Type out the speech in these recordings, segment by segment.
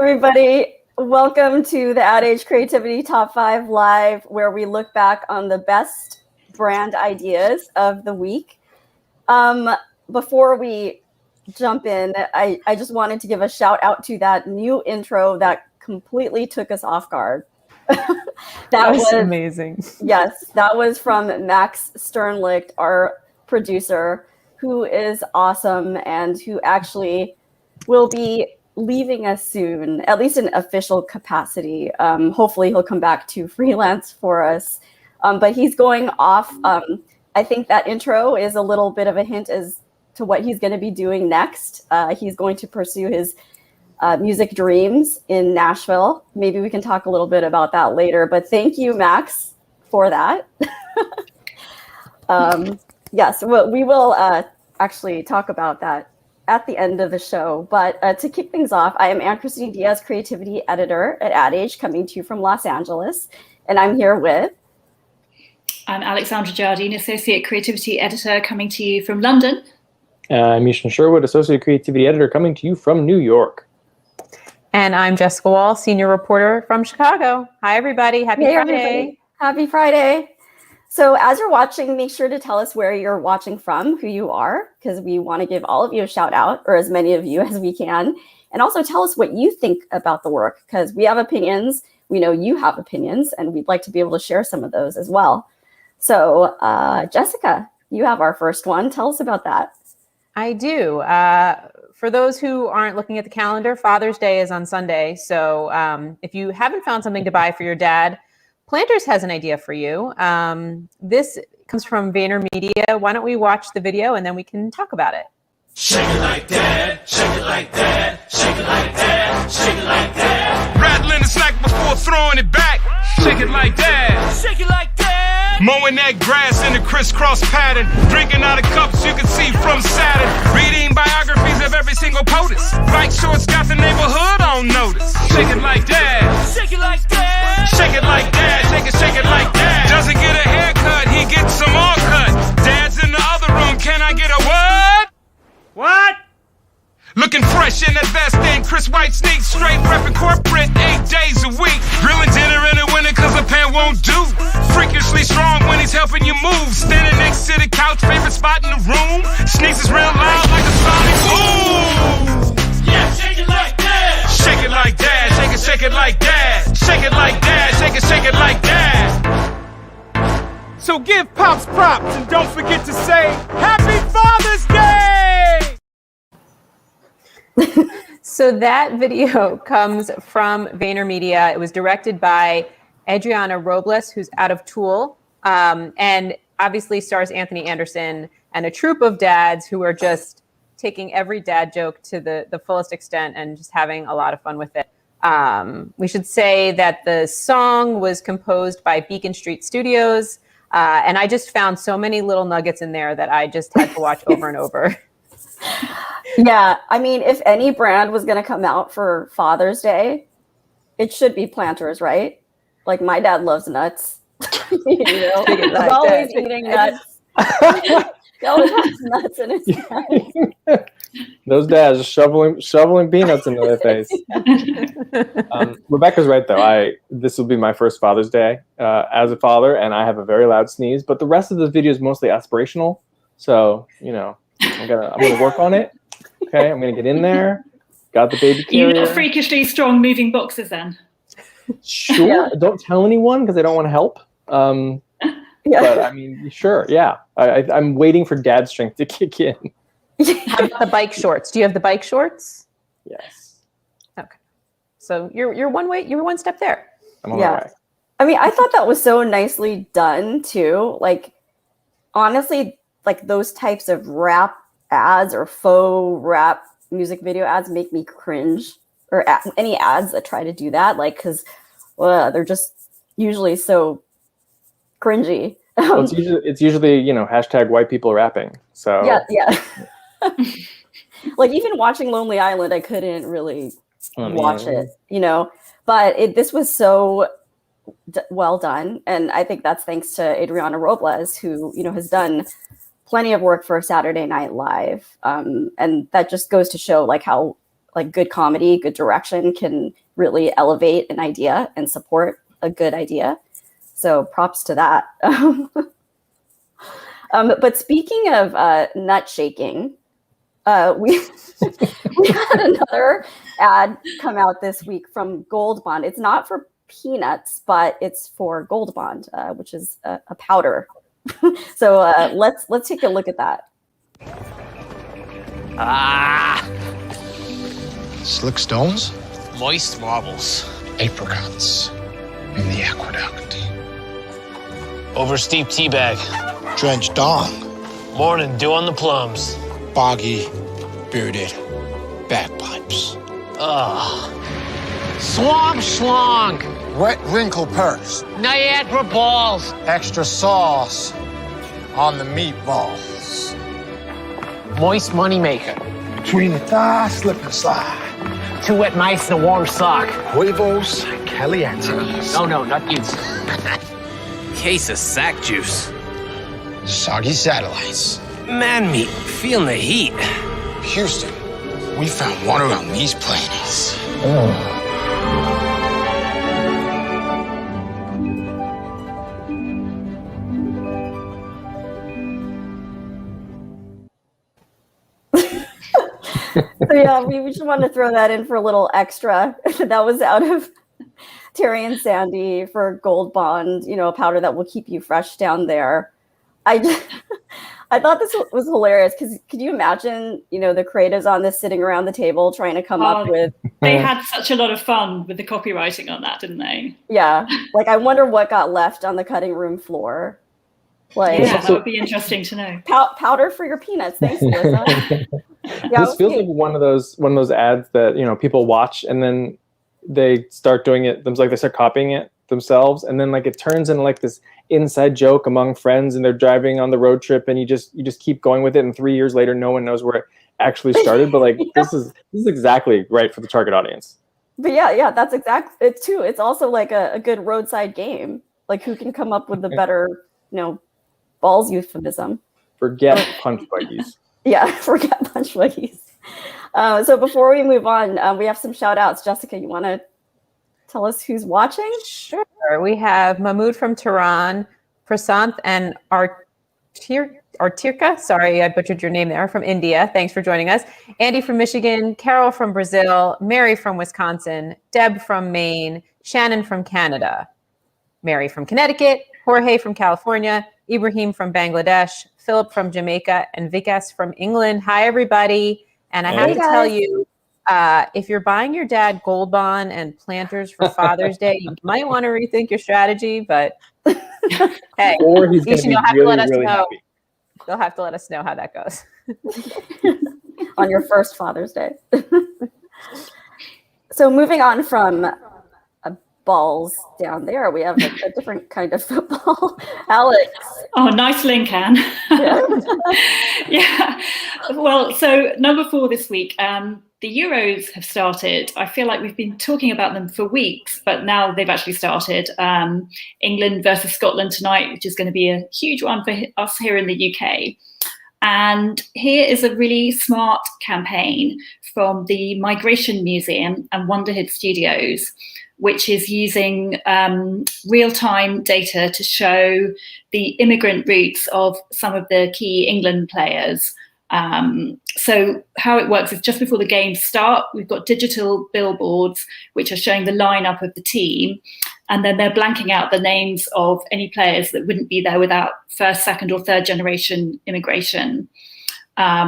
Everybody, welcome to the Ad Age Creativity Top 5 Live, where we look back on the best brand ideas of the week. Before we jump in, I just wanted to give a shout out to that new intro that completely took us off guard. that was amazing. Yes, that was from Max Sternlicht, our producer, who is awesome and who actually will be leaving us soon, at least in official capacity. Hopefully he'll come back to freelance for us. But he's going off. I think that intro is a little bit of a hint as to what he's going to be doing next. He's going to pursue his music dreams in Nashville. Maybe we can talk a little bit about that later. But thank you, Max, for that. Yes, we will actually talk about that at the end of the show. But to kick things off, I am Anne-Christine Diaz, Creativity Editor at Ad Age, coming to you from Los Angeles. And I'm here with... I'm Alexandra Jardine, Associate Creativity Editor, coming to you from London. I'm Mishan Sherwood, Associate Creativity Editor, coming to you from New York. And I'm Jessica Wall, Senior Reporter from Chicago. Hi, everybody. Happy Friday. Everybody. Happy Friday. So as you're watching, make sure to tell us where you're watching from, who you are, because we want to give all of you a shout out, or as many of you as we can. And also tell us what you think about the work, because we have opinions. We know you have opinions, and we'd like to be able to share some of those as well. So Jessica, you have our first one. Tell us about that. I do. For those who aren't looking at the calendar, Father's Day is on Sunday. So if you haven't found something to buy for your dad, Planters has an idea for you. This comes from VaynerMedia. Why don't we watch the video and then we can talk about it? Shake it like that, shake it like that, shake it like that, shake it like that. Rattling the snack before throwing it back. Shake it like that, shake it like that. Mowing that grass in a crisscross pattern. Drinking out of cups you can see from Saturn. Reading biographies of every single POTUS. Bike shorts got the neighborhood on notice. Shake it like that, shake it like that. Shake it like that, shake it like that. Doesn't get a haircut, he gets some more cut. Dad's in the other room, can I get a what? What? Looking fresh in that vest and Chris White sneaks. Straight reppin' corporate 8 days a week. Grilling dinner in the winter cause a pan won't do. Freakishly strong when he's helping you move. Standing next to the couch, favorite spot in the room. Sneaks is real loud like a sonic boom. Yeah, shake it like that. Shake it like that, shake it like that. Shake it like that, shake it like that. So give Pops props and don't forget to say Happy Father's Day! So that video comes from VaynerMedia. It was directed by Adriana Robles, who's out of Tool, and obviously stars Anthony Anderson and a troupe of dads who are just taking every dad joke to the fullest extent and just having a lot of fun with it. We should say that the song was composed by Beacon Street Studios, and I just found so many little nuggets in there that I just had to watch over and over. Yeah, I mean, if any brand was going to come out for Father's Day, it should be Planters, right? Like, my dad loves nuts. You know, he's always eating nuts. He always has nuts in his hand. Those dads are shoveling peanuts into their face. Rebecca's right, though. This will be my first Father's Day as a father, and I have a very loud sneeze. But the rest of the video is mostly aspirational. So, you know, I'm gonna work on it. Okay, I'm gonna get in there. Got the baby carrier. You've got freakishly strong moving boxes then. Sure. Yeah. Don't tell anyone because I don't want to help. Yeah. But I mean, sure. Yeah. I'm waiting for dad strength to kick in. How about the bike shorts? Do you have the bike shorts? Yes. Okay. So you're one step there. I'm on my way. I mean, I thought that was so nicely done too. Like, honestly, like those types of rap ads or faux rap music video ads make me cringe, or any ads that try to do that, like, because they're just usually so cringy. Well, it's usually hashtag white people rapping. So yeah. Like, even watching Lonely Island, I couldn't really watch it, but this was so well done, and I think that's thanks to Adriana Robles, who has done plenty of work for Saturday Night Live, and that just goes to show like how like good comedy, good direction can really elevate an idea and support a good idea. So props to that. But speaking of nut shaking, we had another ad come out this week from Gold Bond. It's not for peanuts, but it's for Gold Bond, which is a powder. So let's take a look at that. Slick stones, Moist marbles. apricots in the aqueduct, Oversteep teabag. drenched dong, Morning dew on the plums. boggy, bearded bagpipes, Swamp schlong. wet wrinkle purse, Niagara balls. extra sauce on the meatballs, Moist moneymaker. between the thigh, slip and slide, 2 wet mice and a warm sock. huevos calientes, No, not you. Case of sack juice. soggy satellites. Man meat, feeling the heat. Houston, we found water on these planets. So yeah, we just wanted to throw that in for a little extra. That was out of Terry and Sandy for Gold Bond, a powder that will keep you fresh down there. I thought this was hilarious because could you imagine, the creatives on this sitting around the table trying to come up with. They had such a lot of fun with the copywriting on that, didn't they? Yeah, like I wonder what got left on the cutting room floor. Like, Yeah, that would be interesting to know. powder for your peanuts. Thanks, Melissa. Yeah, This feels like one of those ads that people watch and then they start doing it themselves. Like they start copying it themselves, and then like it turns into like this inside joke among friends, and they're driving on the road trip, and you just keep going with it, and 3 years later, no one knows where it actually started. But like this is exactly right for the target audience. But yeah, that's exactly it too. It's also like a good roadside game. Like who can come up with the better, balls euphemism? Forget punch buggies. Yeah, forget punch buggies. So before we move on, we have some shout outs. Jessica, you want to tell us who's watching? Sure. We have Mahmood from Tehran, Prasanth and Artirka. Sorry, I butchered your name there, from India. Thanks for joining us. Andy from Michigan, Carol from Brazil, Mary from Wisconsin, Deb from Maine, Shannon from Canada, Mary from Connecticut, Jorge from California, Ibrahim from Bangladesh, Philip from Jamaica, and Vikas from England. Hi, everybody. And I have to tell you, if you're buying your dad Gold Bond and planters for Father's Day, you might want to rethink your strategy, but hey, Or he's going to be really happy. They'll have to let us know how that goes. On your first Father's Day. So moving on from balls down there, we have a different kind of football. Alex. Oh, nice link, Anne. Yeah. Well, so number 4 this week, the Euros have started. I feel like we've been talking about them for weeks, but now they've actually started. England versus Scotland tonight, which is going to be a huge one for us here in the UK. And here is a really smart campaign from the Migration Museum and Wonderhead Studios, which is using real-time data to show the immigrant routes of some of the key England players. So how it works is just before the games start, we've got digital billboards which are showing the lineup of the team, and then they're blanking out the names of any players that wouldn't be there without first, second, or third generation immigration,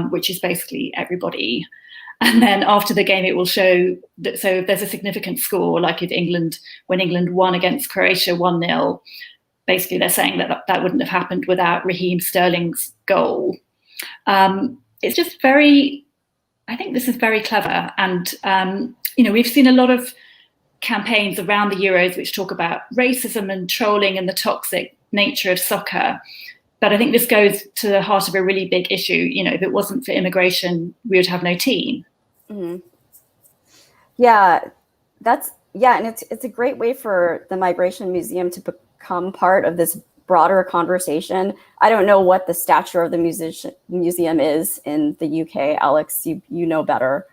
which is basically everybody. And then after the game, it will show that, so if there's a significant score, like when England won against Croatia 1-0, basically they're saying that wouldn't have happened without Raheem Sterling's goal. It's just I think this is very clever. And, we've seen a lot of campaigns around the Euros which talk about racism and trolling and the toxic nature of soccer. But I think this goes to the heart of a really big issue. If it wasn't for immigration, we would have no team. Mm-hmm. Yeah, and it's a great way for the Migration Museum to become part of this broader conversation. I don't know what the stature of the museum is in the UK. Alex, you know better.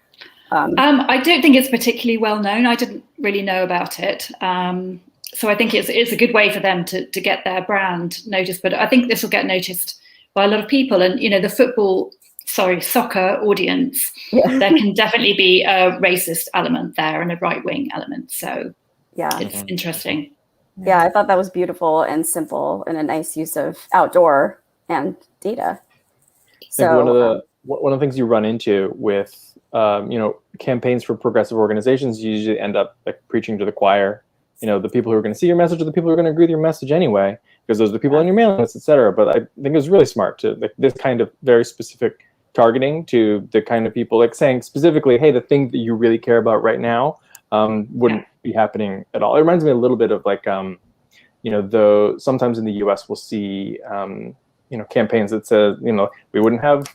I don't think it's particularly well known. I didn't really know about it. So I think it's a good way for them to get their brand noticed. But I think this will get noticed by a lot of people. And, the soccer audience, there can definitely be a racist element there and a right-wing element. So it's interesting. Yeah, I thought that was beautiful and simple and a nice use of outdoor and data. So one of the things you run into with campaigns for progressive organizations, you usually end up like preaching to the choir. The people who are going to see your message are the people who are going to agree with your message anyway, because those are the people on your mailing list, et cetera. But I think it was really smart to this kind of very specific targeting to the kind of people, like saying specifically, hey, the thing that you really care about right now wouldn't be happening at all. It reminds me a little bit of like, though sometimes in the US we'll see, campaigns that says, we wouldn't have,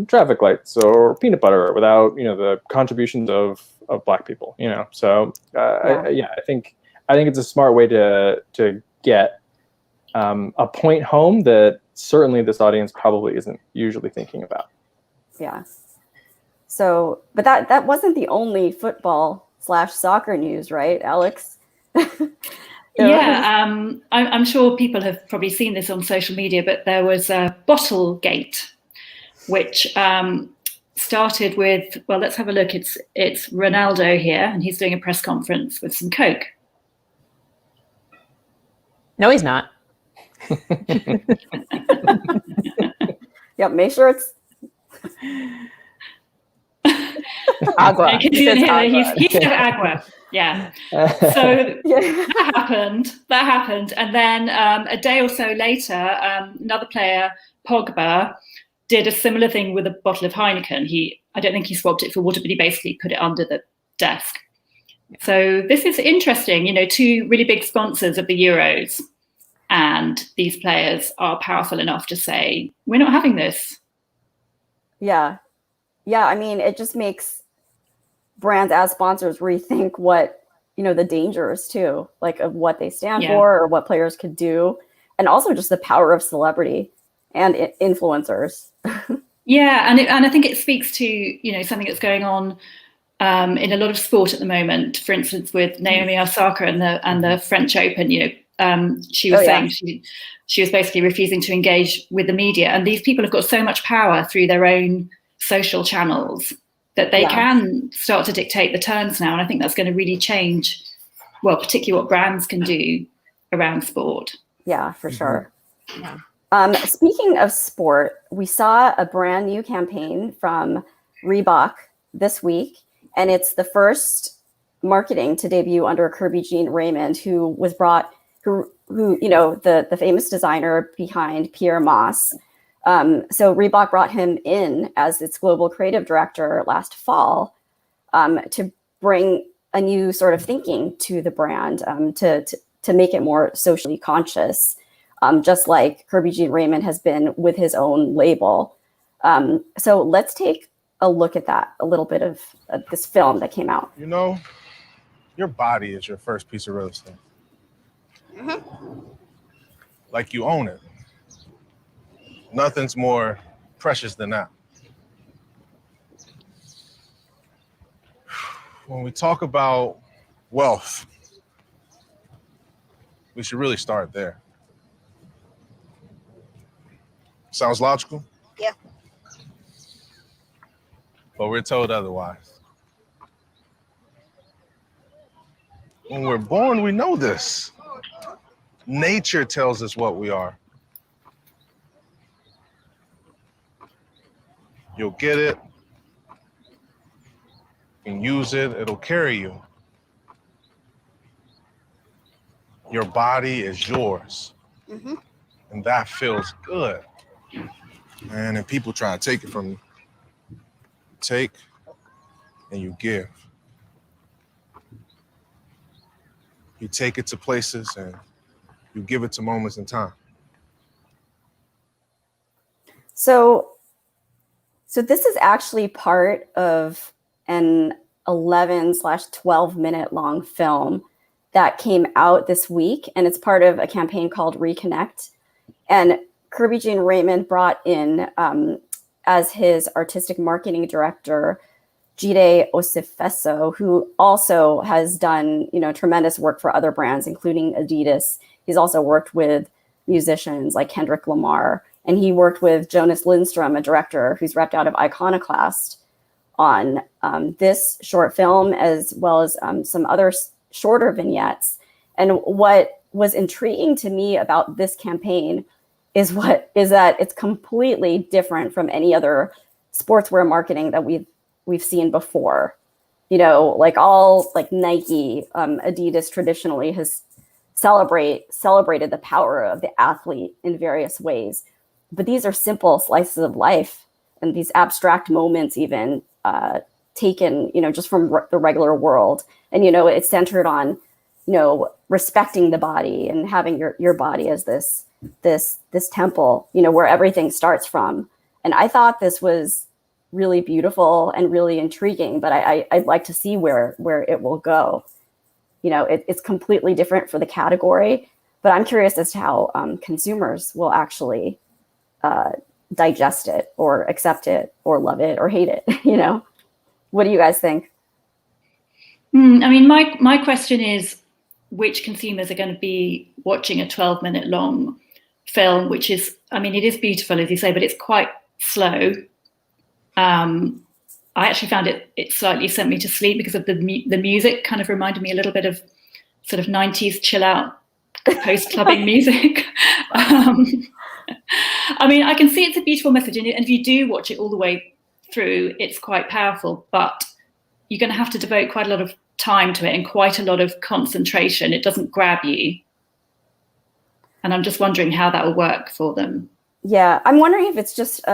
traffic lights or peanut butter without, the contributions of Black people, So I think it's a smart way to get a point home that certainly this audience probably isn't usually thinking about. Yeah. So, but that wasn't the only football/soccer news, right, Alex? I'm sure people have probably seen this on social media, but there was a Bottlegate, which started with, well, let's have a look. It's Ronaldo here, and he's doing a press conference with some Coke. No, he's not. Yep, make sure it's agua. He said agua. Yeah. So that happened. And then a day or so later, another player, Pogba, did a similar thing with a bottle of Heineken. I don't think he swapped it for water, but he basically put it under the desk. So this is interesting, two really big sponsors of the Euros, and these players are powerful enough to say, we're not having this. Yeah. I mean, it just makes brands as sponsors rethink what, the dangers too, like of what they stand for or what players could do. And also just the power of celebrity and influencers. Yeah. And I think it speaks to, something that's going on in a lot of sport at the moment. For instance, with Naomi Osaka and the French Open, she was saying she was basically refusing to engage with the media. And these people have got so much power through their own social channels that they can start to dictate the terms now. And I think that's going to really change, well, particularly what brands can do around sport. Yeah, for sure. Yeah. Speaking of sport, we saw a brand new campaign from Reebok this week, and it's the first marketing to debut under Kirby Jean Raymond, who the famous designer behind Pierre Moss. So Reebok brought him in as its global creative director last fall to bring a new sort of thinking to the brand, to make it more socially conscious, just like Kirby Jean Raymond has been with his own label. So let's take a look at that, a little bit of this film that came out. Your body is your first piece of real estate. Like you own it. Nothing's more precious than that. When we talk about wealth, we should really start there. Sounds logical? Yeah. but we're told otherwise. When we're born, we know this. Nature tells us what we are. You'll get it. You can use it. It'll carry you. Your body is yours. Mm-hmm. And that feels good. Man, and people try to take it from you. Take and you give. You take it to places and you give it to moments in time. So this is actually part of an 11/12 minute long film that came out this week, and it's part of a campaign called Reconnect. And Kirby Jean Raymond brought in as his artistic marketing director, Jide Osifeso, who also has done, tremendous work for other brands, including Adidas. He's also worked with musicians like Kendrick Lamar, and he worked with Jonas Lindstrom, a director who's repped out of Iconoclast, on this short film, as well as some other shorter vignettes. And what was intriguing to me about this campaign is that it's completely different from any other sportswear marketing that we've seen before. Like Nike, Adidas traditionally has celebrated the power of the athlete in various ways. But these are simple slices of life and these abstract moments even taken, just from the regular world. And, it's centered on, respecting the body and having your body as this temple, where everything starts from. And I thought this was really beautiful and really intriguing, but I'd like to see where it will go. It's completely different for the category, but I'm curious as to how consumers will actually digest it or accept it or love it or hate it. What do you guys think? I mean, my question is, which consumers are going to be watching a 12-minute long film, which is, it is beautiful, as you say, but it's quite slow. I actually found it slightly sent me to sleep because of the music. Kind of reminded me a little bit of sort of 90s chill out post-clubbing music. I can see it's a beautiful message, and if you do watch it all the way through, it's quite powerful, but you're going to have to devote quite a lot of time to it and quite a lot of concentration. It doesn't grab you. And I'm just wondering how that will work for them. Yeah, I'm wondering if it's just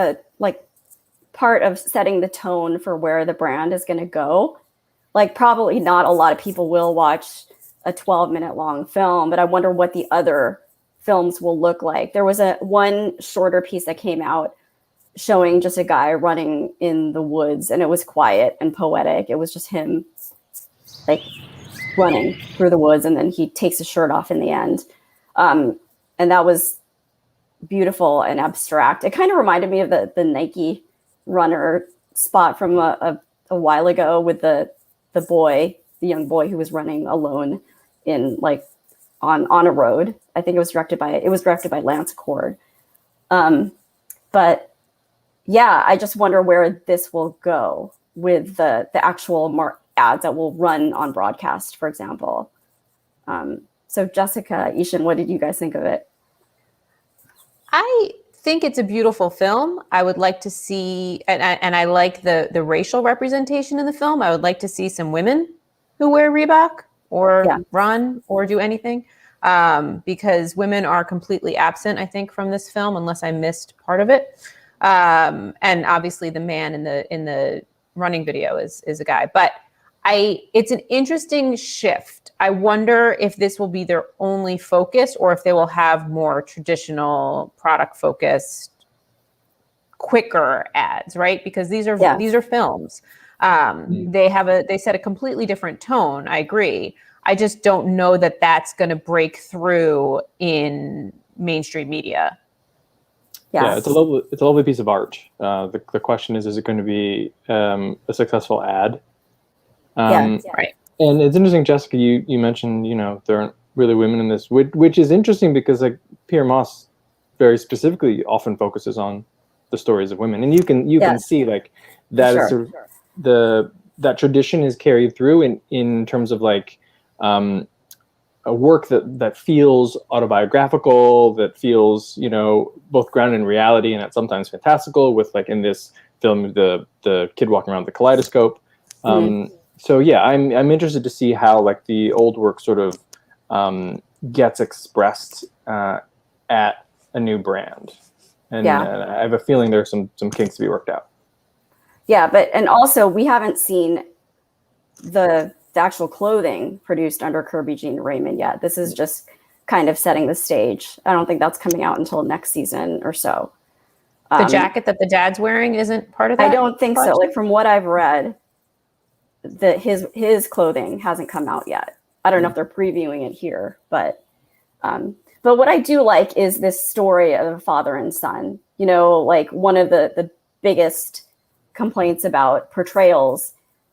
part of setting the tone for where the brand is going to go. Probably not a lot of people will watch a 12-minute long film, but I wonder what the other films will look like. There was one shorter piece that came out showing just a guy running in the woods, and it was quiet and poetic. It was just him running through the woods, and then he takes his shirt off in the end. And that was beautiful and abstract. It kind of reminded me of the Nike runner spot from a while ago with the young boy who was running alone in on a road. I think it was directed by Lance Cord. But yeah, I just wonder where this will go with the actual ads that will run on broadcast, for example. So Jessica, Ishan, what did you guys think of it? I think it's a beautiful film. I would like to see, and I like the racial representation in the film. I would like to see some women who wear Reebok or run or do anything, because women are completely absent, I think, from this film, unless I missed part of it. And obviously the man in the running video is a guy, but it's an interesting shift. I wonder if this will be their only focus or if they will have more traditional product focused, quicker ads, right? Because these are films. They set a completely different tone. I agree. I just don't know that that's going to break through in mainstream media. Yes. Yeah, it's a lovely piece of art. The question is it going to be a successful ad? Right. And it's interesting, Jessica, you mentioned, there aren't really women in this, which is interesting because Pierre Moss very specifically often focuses on the stories of women. And you can see that is sort of that tradition is carried through in terms of like a work that feels autobiographical, that feels, you know, both grounded in reality and at sometimes fantastical, with like in this film the kid walking around the kaleidoscope. So yeah, I'm interested to see how like the old work sort of gets expressed at a new brand, and I have a feeling there's some kinks to be worked out. Yeah, and also we haven't seen the actual clothing produced under Kirby Jean Raymond yet. This is just kind of setting the stage. I don't think that's coming out until next season or so. The jacket that the dad's wearing isn't part of that? I don't think so. Like from what I've read, that his clothing hasn't come out yet. I don't know if they're previewing it here, but what I do like is this story of a father and son. You know, like one of the biggest complaints about portrayals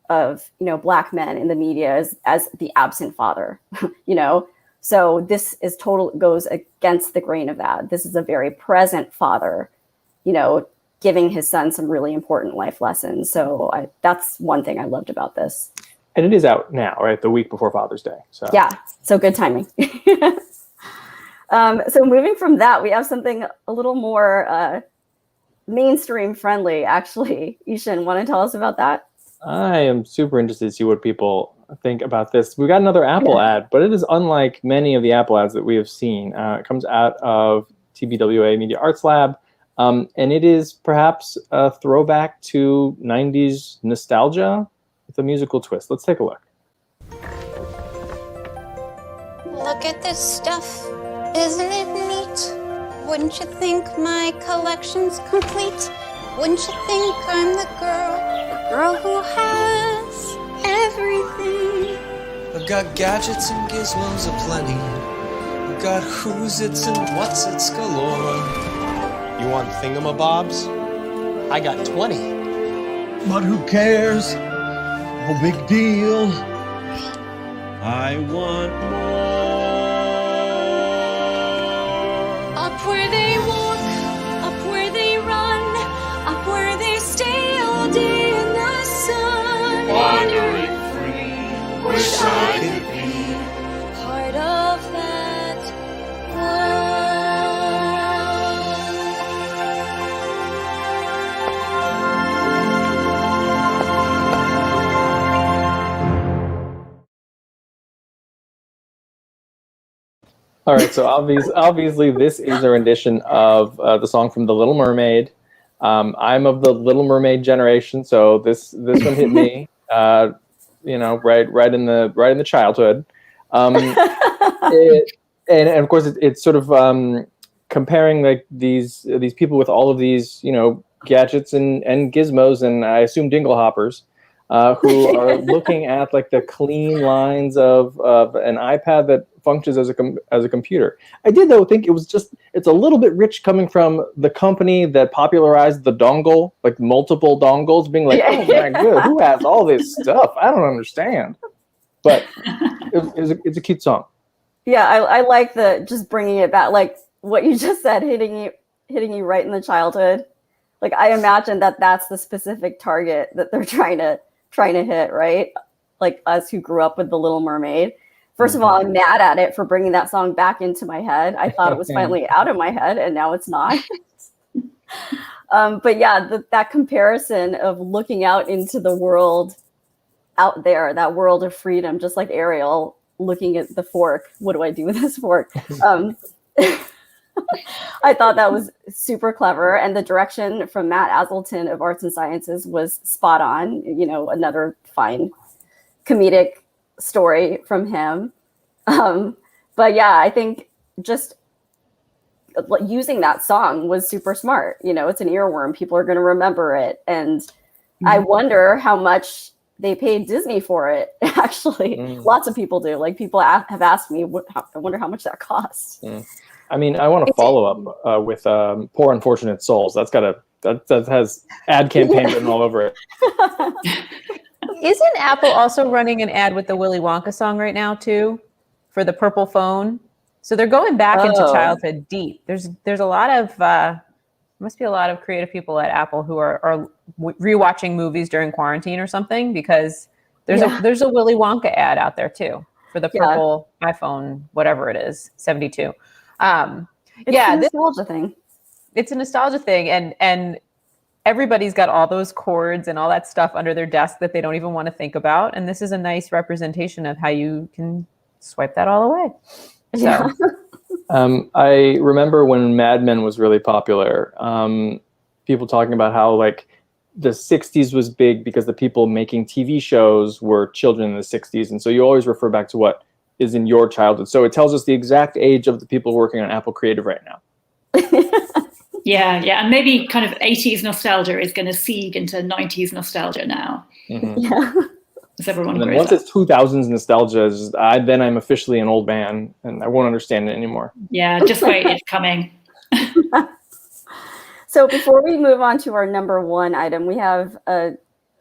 of, you know, Black men in the media is as the absent father, you know? So this is goes against the grain of that. This is a very present father, you know, giving his son some really important life lessons. So that's one thing I loved about this. And it is out now, right? The week before Father's Day. So yeah, so good timing. So moving from that, we have something a little more mainstream friendly, actually. Ishan, want to tell us about that? I am super interested to see what people think about this. We got another Apple ad, but it is unlike many of the Apple ads that we have seen. It comes out of TBWA Media Arts Lab, and it is perhaps a throwback to 90s nostalgia with a musical twist. Let's take a look. Look at this stuff. Isn't it neat? Wouldn't you think my collection's complete? Wouldn't you think I'm the girl who has everything? I've got gadgets and gizmos aplenty. I've got who's its and what's its galore. You want thingamabobs? I got 20. But who cares? No big deal. I want more. Up where they walk, up where they run, up where they stay all day in the sun. Wandering free, wish I could be part of that world. All right, so obviously this is a rendition of the song from The Little Mermaid. I'm of the Little Mermaid generation, so this one hit me, you know, right in the childhood. And of course it's sort of comparing like these people with all of these, you know, gadgets and gizmos and I assume dingle hoppers, who are looking at like the clean lines of an iPad that functions as a computer. I did though think it's a little bit rich coming from the company that popularized the dongle, like multiple dongles, being like, oh my god, who has all this stuff? I don't understand. But it's a cute song. Yeah, I like just bringing it back, like what you just said, hitting you right in the childhood. Like I imagine that's the specific target that they're trying to hit, right? Like us who grew up with The Little Mermaid. First of all, I'm mad at it for bringing that song back into my head. I thought it was finally out of my head, and now it's not. But yeah, that comparison of looking out into the world out there, that world of freedom, just like Ariel looking at the fork. What do I do with this fork? I thought that was super clever. And the direction from Matt Aselton of Arts and Sciences was spot on. You know, another fine comedic story from him. But yeah, I think just using that song was super smart. You know, it's an earworm. People are going to remember it. And I wonder how much they paid Disney for it. Actually, lots of people do. Like people have asked me, I wonder how much that costs. I mean, I want to follow up with Poor Unfortunate Souls. That has ad campaign written all over it. Isn't Apple also running an ad with the Willy Wonka song right now too, for the purple phone? So they're going back into childhood deep. There's a lot of Must be a lot of creative people at Apple who are rewatching movies during quarantine or something, because there's a Willy Wonka ad out there too for the purple iPhone, whatever it is, 72. It's a nostalgia thing. It's a nostalgia thing, and everybody's got all those cords and all that stuff under their desk that they don't even want to think about. And this is a nice representation of how you can swipe that all away. So. I remember when Mad Men was really popular, people talking about how like the 60s was big because the people making TV shows were children in the 60s. And so you always refer back to what is in your childhood. So it tells us the exact age of the people working on Apple Creative right now. Yeah. And maybe kind of 80s nostalgia is going to seep into 90s nostalgia now. Mm-hmm. Yeah. As everyone And then grows once up. it's 2000s nostalgia, then I'm officially an old man and I won't understand it anymore. Yeah, just wait, it's coming. So before we move on to our number one item, we have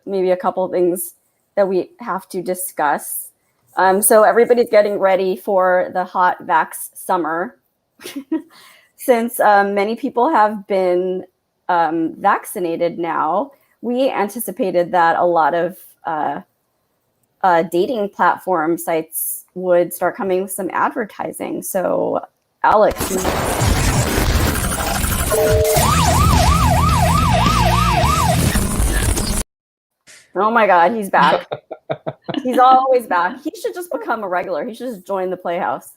maybe a couple things that we have to discuss. So everybody's getting ready for the hot vax summer. Since many people have been vaccinated now, we anticipated that a lot of dating platform sites would start coming with some advertising. So, Alex. Oh my God, he's back. He's always back. He should just become a regular. He should just join the Playhouse.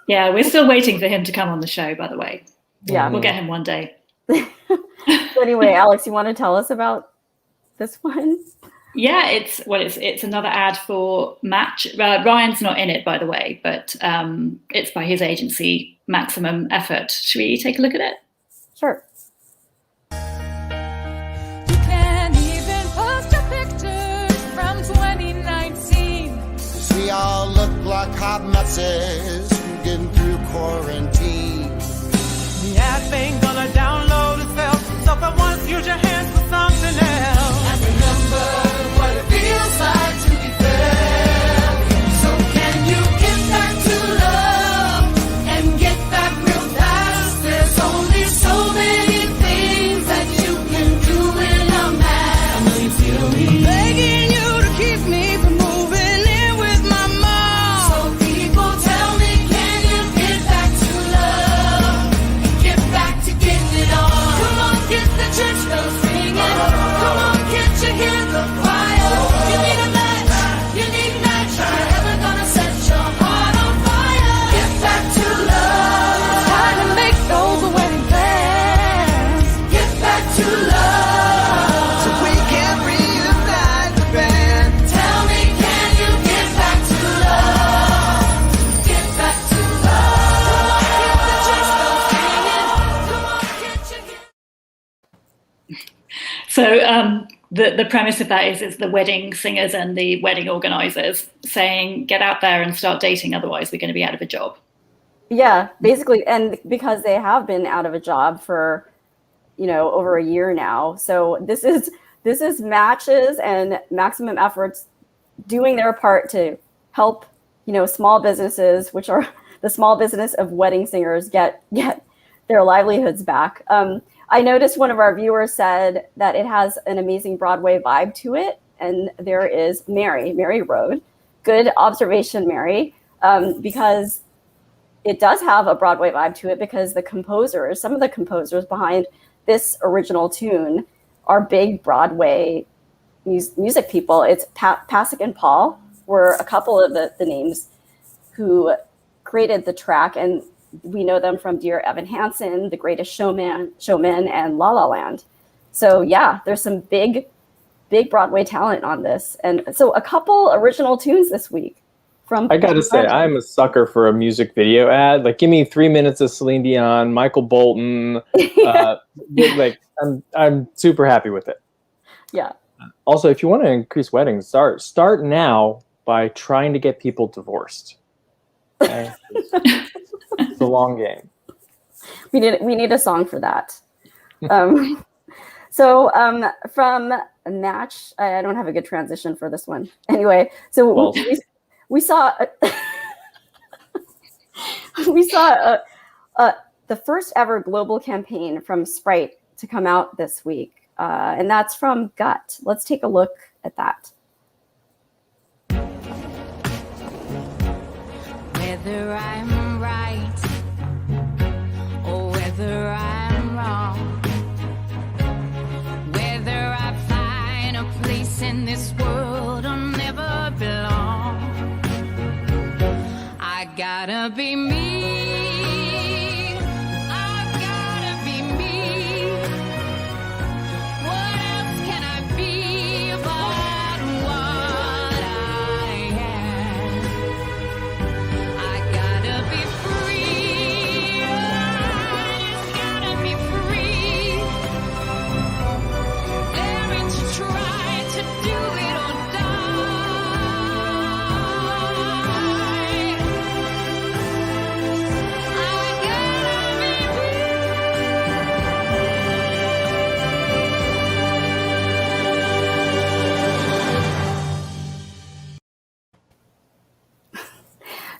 Yeah, we're still waiting for him to come on the show, by the way. Yeah. We'll get him one day. So anyway, Alex, you want to tell us about this one? Yeah, it's another ad for Match. Ryan's not in it, by the way, but it's by his agency, Maximum Effort. Should we take a look at it? Sure. You can't even post a picture from 2019. 'Cause we all look like hot messes getting through quarantine. The app ain't gonna download itself, so for once use your hands for something else. And remember what it feels like to be felt. So can you get back to love and get back real fast? There's only so many things that you can do in a mass. I know you feel me begging you to keep me from moving in with my mom. So people tell me, can you get back to love? Get back to getting it on. Come on, get the church bells ringing. Come on, can't you hear the choir? You need a match, you need match. You're never gonna set your heart on fire. Get back to love. Time to make those wedding plans. Get back to love. So we can reunite the band. Tell me, can you get back to love? Get back to love. Come on, get the church bells ringing. Come on, can't you hear? So the premise of that is it's the wedding singers and the wedding organizers saying, get out there and start dating, otherwise we're going to be out of a job. Yeah, basically, and because they have been out of a job for, over a year now. So this is Matches and Maximum Efforts doing their part to help, small businesses, which are the small business of wedding singers, get their livelihoods back. I noticed one of our viewers said that it has an amazing Broadway vibe to it, and there is Mary Road. Good observation, Mary, because it does have a Broadway vibe to it, because some of the composers behind this original tune are big Broadway music people. It's Pasek and Paul were a couple of the names who created the track, and we know them from Dear Evan Hansen, The Greatest Showman, and La La Land. So yeah, there's some big Broadway talent on this. And so a couple original tunes this week. I gotta say, I'm a sucker for a music video ad. Like, give me 3 minutes of Celine Dion, Michael Bolton. I'm super happy with it. Yeah. Also, if you want to increase weddings, start now by trying to get people divorced. Okay? It's a long game. We need a song for that. So from Match, I don't have a good transition for this one. Anyway, so we saw the first ever global campaign from Sprite to come out this week, and that's from Gut. Let's take a look at that. Whether I'm right or whether I'm wrong, whether I find a place in this world I'll never belong, I gotta be me. I've gotta be me. What else can I be but what I am? I gotta be free. I gotta be free. Daring to try to do it or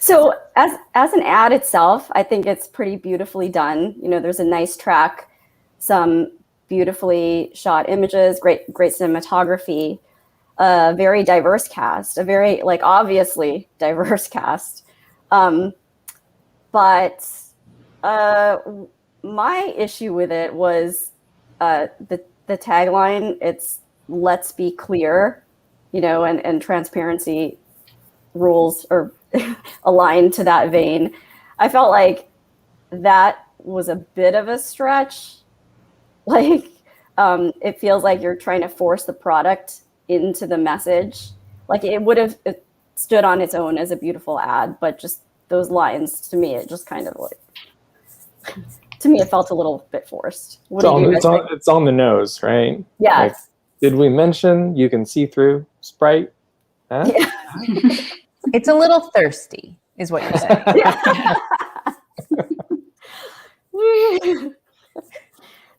So as an ad itself, I think it's pretty beautifully done. You know, there's a nice track, some beautifully shot images, great cinematography, a very diverse cast, a very obviously diverse cast. But my issue with it was the tagline. It's "Let's be clear," you know, and transparency rules are aligned to that vein. I felt like that was a bit of a stretch. It feels like you're trying to force the product into the message. It would have stood on its own as a beautiful ad, but just those lines, to me, it just kind of to me, it felt a little bit forced. It's on the nose, right? Yeah. Did we mention you can see through Sprite? Huh? Yeah. It's a little thirsty, is what you're saying.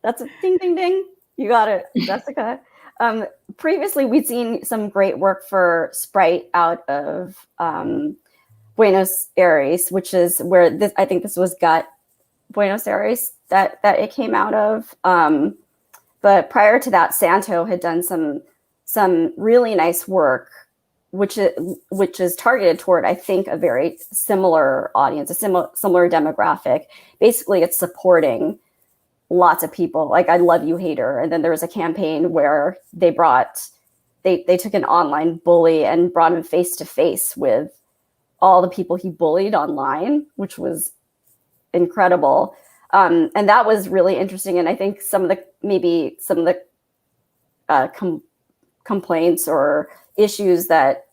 That's a ding, ding, ding. You got it, Jessica. Previously, we'd seen some great work for Sprite out of Buenos Aires, which is where I think this was Gut, Buenos Aires, that it came out of. But prior to that, Santo had done some really nice work, which is targeted toward, I think, a very similar audience, a similar demographic. Basically, it's supporting lots of people. Like I Love You Hater. And then there was a campaign where they took an online bully and brought him face to face with all the people he bullied online, which was incredible. And that was really interesting. And I think some of the complaints or issues that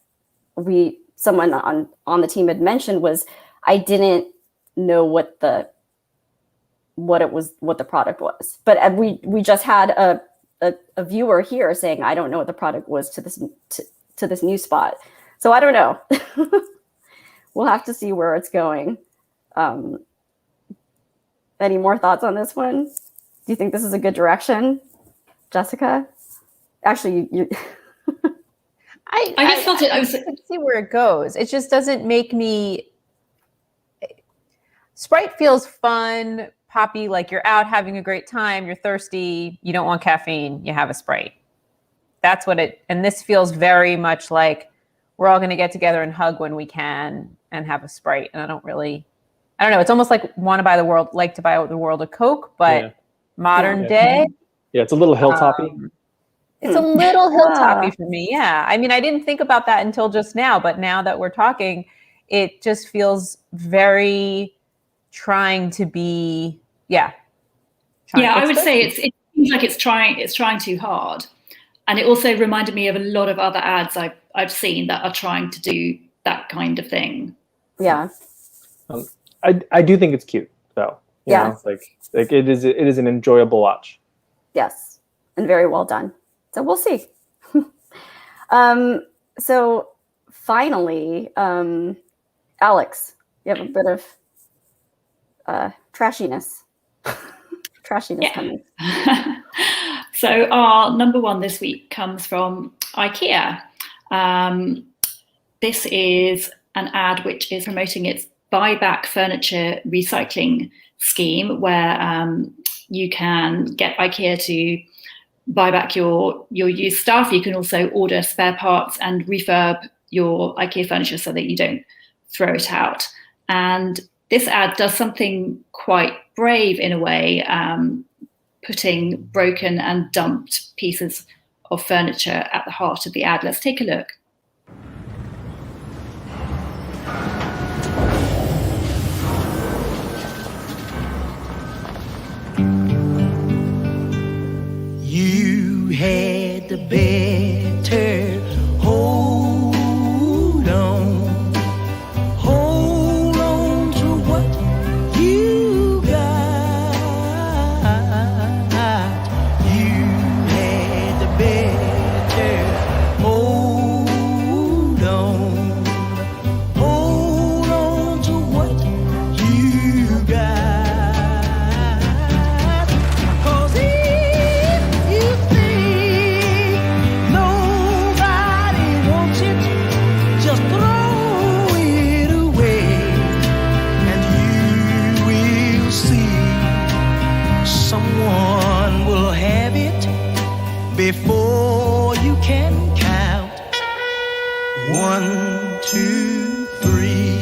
someone on the team had mentioned was I didn't know what the product was. But we just had a viewer here saying I don't know what the product was to this new spot. So I don't know. We'll have to see where it's going. Any more thoughts on this one? Do you think this is a good direction, Jessica? Actually, you I just felt I can see where it goes. It just doesn't make me. Sprite feels fun, poppy, like you're out having a great time, you're thirsty, you don't want caffeine, you have a Sprite. That's what it. And this feels very much like we're all going to get together and hug when we can and have a Sprite. And I don't know. It's almost like like to buy the world a Coke, but modern day. Yeah, it's a little hilltoppy. It's a little hilltoppy for me. Yeah. I mean, I didn't think about that until just now, but now that we're talking, it just feels very trying to be, I would say it seems like it's trying too hard. And it also reminded me of a lot of other ads I've seen that are trying to do that kind of thing. Yeah. I do think it's cute though. You know, like it is an enjoyable watch. Yes. And very well done. So we'll see. So finally, Alex, you have a bit of trashiness coming. So our number one this week comes from IKEA. This is an ad which is promoting its buyback furniture recycling scheme where you can get IKEA to buy back your used stuff. You can also order spare parts and refurb your IKEA furniture so that you don't throw it out. And this ad does something quite brave in a way, putting broken and dumped pieces of furniture at the heart of the ad. Let's take a look. You had the better hold on to what you got. You had the better hold on to what you got. 'Cause if you think nobody wants it, just throw it away, and you will see someone will have it before you can count. 1, 2, 3.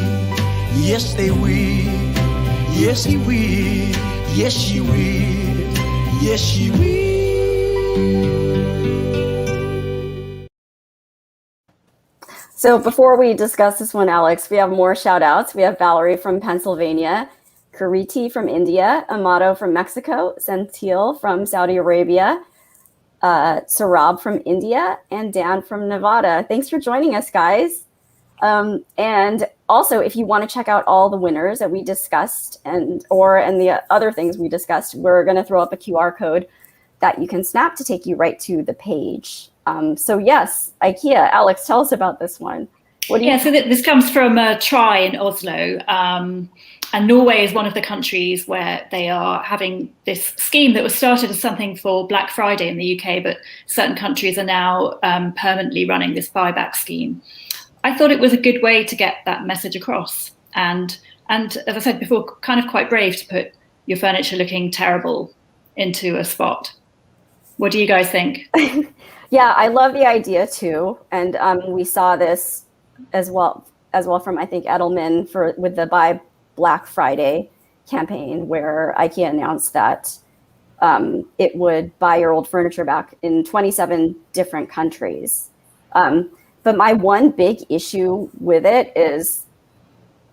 Yes, they will. Yes, he will. Yes, she will. Yes, she will. So before we discuss this one, Alex, we have more shout outs. We have Valerie from Pennsylvania, Kariti from India, Amato from Mexico, Sentil from Saudi Arabia, Sarab from India, and Dan from Nevada. Thanks for joining us, guys. And also, if you want to check out all the winners that we discussed and the other things we discussed, we're going to throw up a QR code that you can snap to take you right to the page. So yes, IKEA. Alex, tell us about this one. What do you? Yeah, so this comes from a try in Oslo, and Norway is one of the countries where they are having this scheme that was started as something for Black Friday in the UK, but certain countries are now permanently running this buyback scheme. I thought it was a good way to get that message across, and as I said before, kind of quite brave to put your furniture looking terrible into a spot. What do you guys think? Yeah, I love the idea too, and we saw this as well from I think Edelman with the Buy Black Friday campaign, where IKEA announced that it would buy your old furniture back in 27 different countries. But my one big issue with it is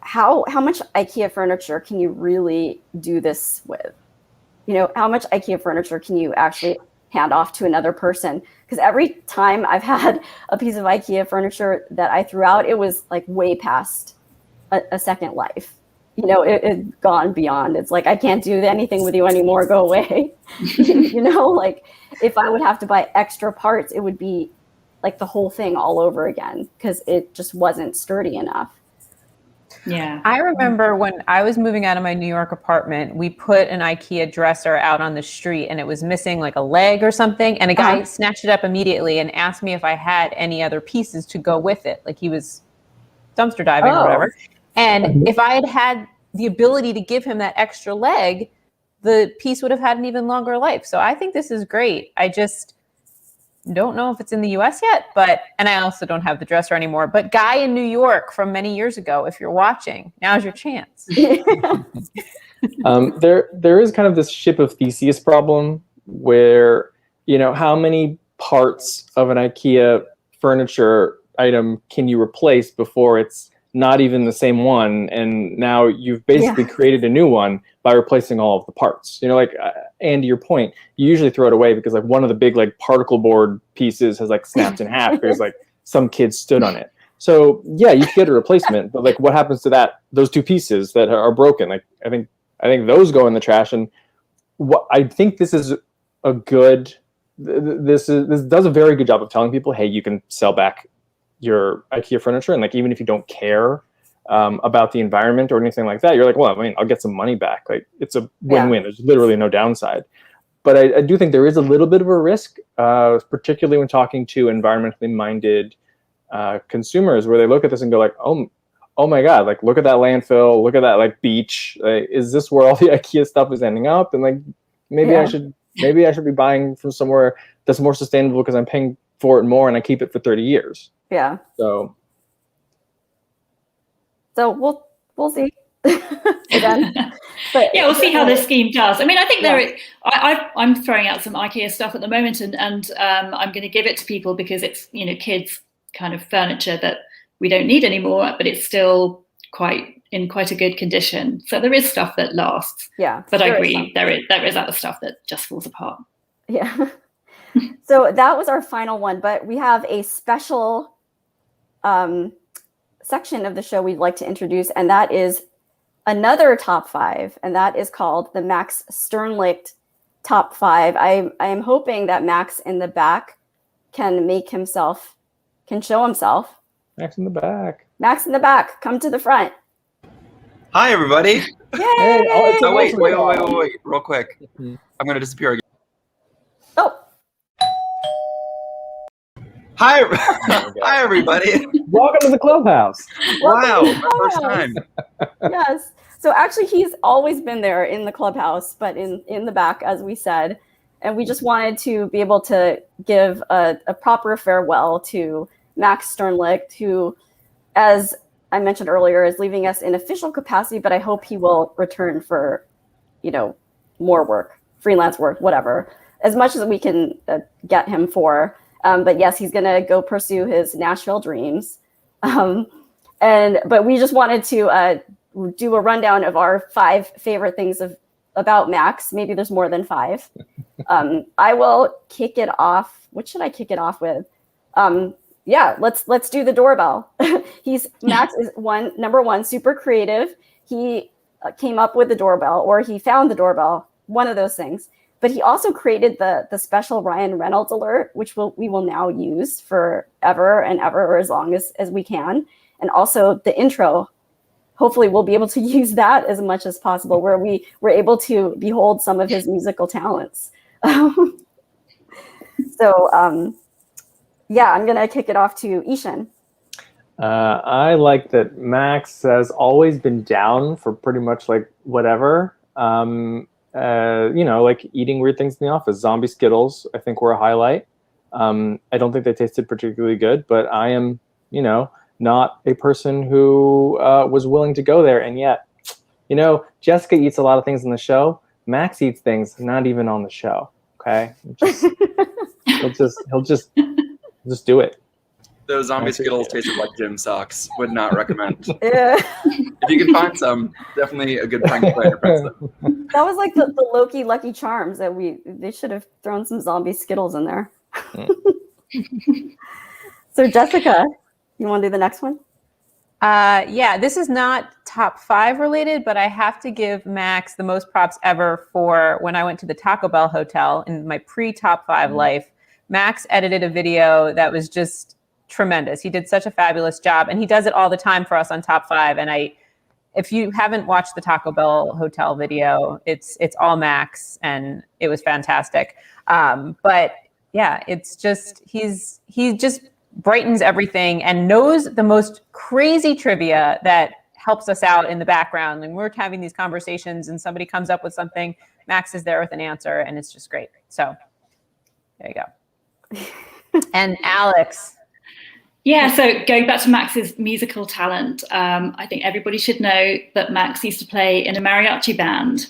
how much IKEA furniture can you really do this with? You know, how much IKEA furniture can you actually hand off to another person? Because every time I've had a piece of IKEA furniture that I threw out, it was like way past a second life. You know, it gone beyond. It's like, I can't do anything with you anymore. Go away. You know, like if I would have to buy extra parts, it would be like the whole thing all over again because it just wasn't sturdy enough. Yeah. I remember when I was moving out of my New York apartment, we put an IKEA dresser out on the street and it was missing like a leg or something. And a guy snatched it up immediately and asked me if I had any other pieces to go with it. Like he was dumpster diving or whatever. And if I had had the ability to give him that extra leg, the piece would have had an even longer life. So I think this is great. I just don't know if it's in the US yet, and I also don't have the dresser anymore, but guy in New York from many years ago, if you're watching, now's your chance. There is kind of this ship of Theseus problem where, you know, how many parts of an IKEA furniture item can you replace before it's not even the same one, and now you've basically created a new one by replacing all of the parts. You know, like and to your point, you usually throw it away because like one of the big like particle board pieces has like snapped in half because like some kid stood on it. So yeah, you can get a replacement, but like what happens to those two pieces that are broken? Like I think those go in the trash. And what I think this is a good. This does a very good job of telling people, hey, you can sell back your IKEA furniture, and like even if you don't care about the environment or anything like that, you're like, well, I mean, I'll get some money back. Like it's a win-win. There's literally no downside. But I do think there is a little bit of a risk, particularly when talking to environmentally minded consumers, where they look at this and go like, oh, oh my God, like look at that landfill, look at that like beach. Like, is this where all the IKEA stuff is ending up? And like maybe I should be buying from somewhere that's more sustainable because I'm paying for it more and I keep it for 30 years. Yeah. So we'll see. Again. But yeah, we'll see how this scheme does. I mean, I think I'm throwing out some IKEA stuff at the moment, and I'm going to give it to people because it's, you know, kids kind of furniture that we don't need anymore, but it's still in quite a good condition. So there is stuff that lasts. Yeah, but I agree, there is other stuff that just falls apart. Yeah. So that was our final one, but we have a special section of the show we'd like to introduce, and that is another top 5, and that is called the Max Sternlicht top 5. I am hoping that Max in the back can show himself. Max in the back. Max in the back, come to the front. Hi, everybody. Yay! Oh, wait, real quick. I'm going to disappear again. Oh. Hi, hi, everybody. Welcome to the clubhouse. Wow, first time. Yes. So actually, he's always been there in the clubhouse, but in the back, as we said. And we just wanted to be able to give a proper farewell to Max Sternlicht, who, as I mentioned earlier, is leaving us in official capacity, but I hope he will return for, you know, more work, freelance work, whatever, as much as we can get him for. But yes, he's going to go pursue his Nashville dreams. But we just wanted to do a rundown of our 5 favorite things about Max. Maybe there's more than 5. I will kick it off. What should I kick it off with? Yeah, let's do the doorbell. Max is number one, super creative. He came up with the doorbell, or he found the doorbell, one of those things. But he also created the special Ryan Reynolds alert, which we will now use forever and ever, or as long as we can. And also the intro. Hopefully we'll be able to use that as much as possible, where we were able to behold some of his musical talents. So yeah, I'm going to kick it off to Ishan. I like that Max has always been down for pretty much like whatever. You know, like eating weird things in the office. Zombie Skittles, I think, were a highlight. I don't think they tasted particularly good, but I am, you know, not a person who was willing to go there. And yet, you know, Jessica eats a lot of things in the show. Max eats things not even on the show. Okay, he'll just do it. Those zombie Skittles tasted like gym socks. Would not recommend. Yeah. If you can find some, definitely a good prank play to press them. That was like the Loki Lucky Charms that they should have thrown some zombie Skittles in there. So Jessica, you want to do the next one? Yeah, this is not top 5 related, but I have to give Max the most props ever for when I went to the Taco Bell hotel in my pre-top 5 life. Max edited a video that was just tremendous. He did such a fabulous job, and he does it all the time for us on top 5. And if you haven't watched the Taco Bell hotel video, it's all Max, and it was fantastic. But yeah, it's just he just brightens everything and knows the most crazy trivia that helps us out in the background. And we're having these conversations and somebody comes up with something, Max is there with an answer, and it's just great. So there you go. And Alex. Yeah, so going back to Max's musical talent, I think everybody should know that Max used to play in a mariachi band.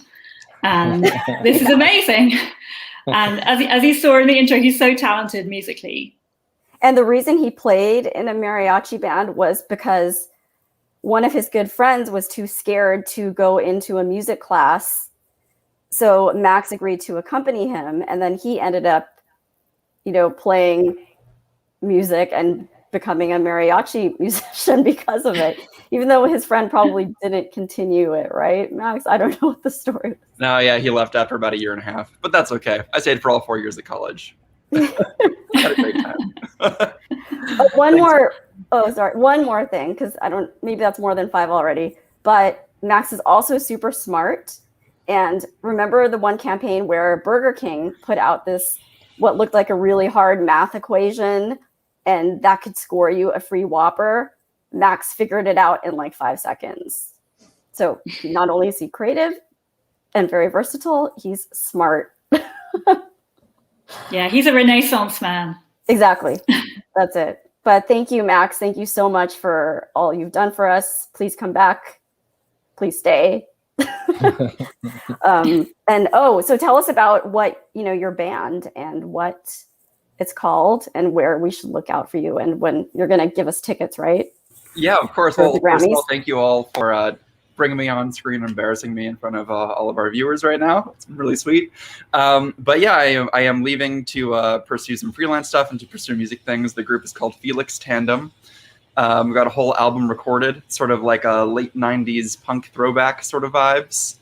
And this is amazing. And as you saw in the intro, he's so talented musically. And the reason he played in a mariachi band was because one of his good friends was too scared to go into a music class. So Max agreed to accompany him. And then he ended up, you know, playing music and becoming a mariachi musician because of it, even though his friend probably didn't continue it, right, Max? I don't know what the story is. No, yeah, he left after about 1.5 years, but that's okay. I stayed for all 4 years of college. Had a great time. One more thing, because maybe that's more than 5 already, but Max is also super smart. And remember the one campaign where Burger King put out what looked like a really hard math equation, and that could score you a free Whopper? Max figured it out in like 5 seconds. So not only is he creative and very versatile, he's smart. Yeah, he's a Renaissance man. Exactly. That's it. But thank you, Max. Thank you so much for all you've done for us. Please come back. Please stay. So tell us about what, your band and what it's called and where we should look out for you and when you're going to give us tickets, right? Yeah, of course. For Well, the first of Grammys. all, thank you all for bringing me on screen and embarrassing me in front of all of our viewers right now. It's really sweet. But yeah, I am leaving to pursue some freelance stuff and to pursue music things. The group is called Felix Tandem. We've got a whole album recorded, sort of like a late 90s punk throwback sort of vibes.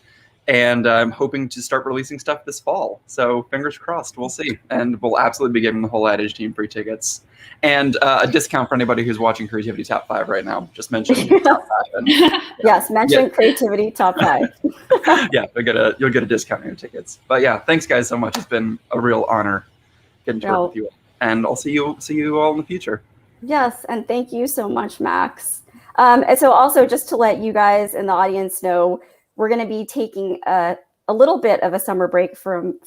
And I'm hoping to start releasing stuff this fall. So fingers crossed, we'll see. And we'll absolutely be giving the whole Adage team free tickets. And a discount for anybody who's watching Creativity Top 5 right now. Just mention Top 5. And, Yes, mention Creativity Top 5. Yeah, you'll get a discount on your tickets. But yeah, thanks guys so much. It's been a real honor getting to work with you all. And I'll see you all in the future. Yes, and thank you so much, Max. And so also just to let you guys in the audience know, we're going to be taking a little bit of a summer break from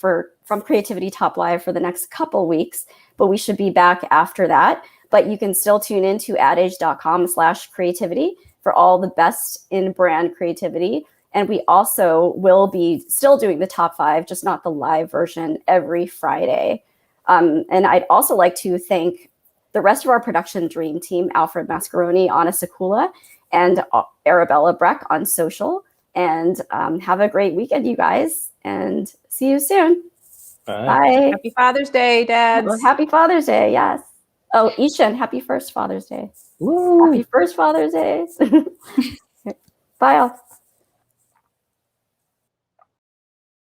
Creativity Top Live for the next couple weeks, but we should be back after that. But you can still tune in to adage.com/creativity for all the best in brand creativity. And we also will be still doing the top 5, just not the live version, every Friday. And I'd also like to thank the rest of our production dream team, Alfred Mascaroni, Anna Sakula, and Arabella Breck on social. And have a great weekend, you guys, and see you soon. Bye. Happy Father's Day, Dads. Well, happy Father's Day, yes. Oh, Ishan, happy first Father's Day. Woo. Happy first Father's Day. Bye, all.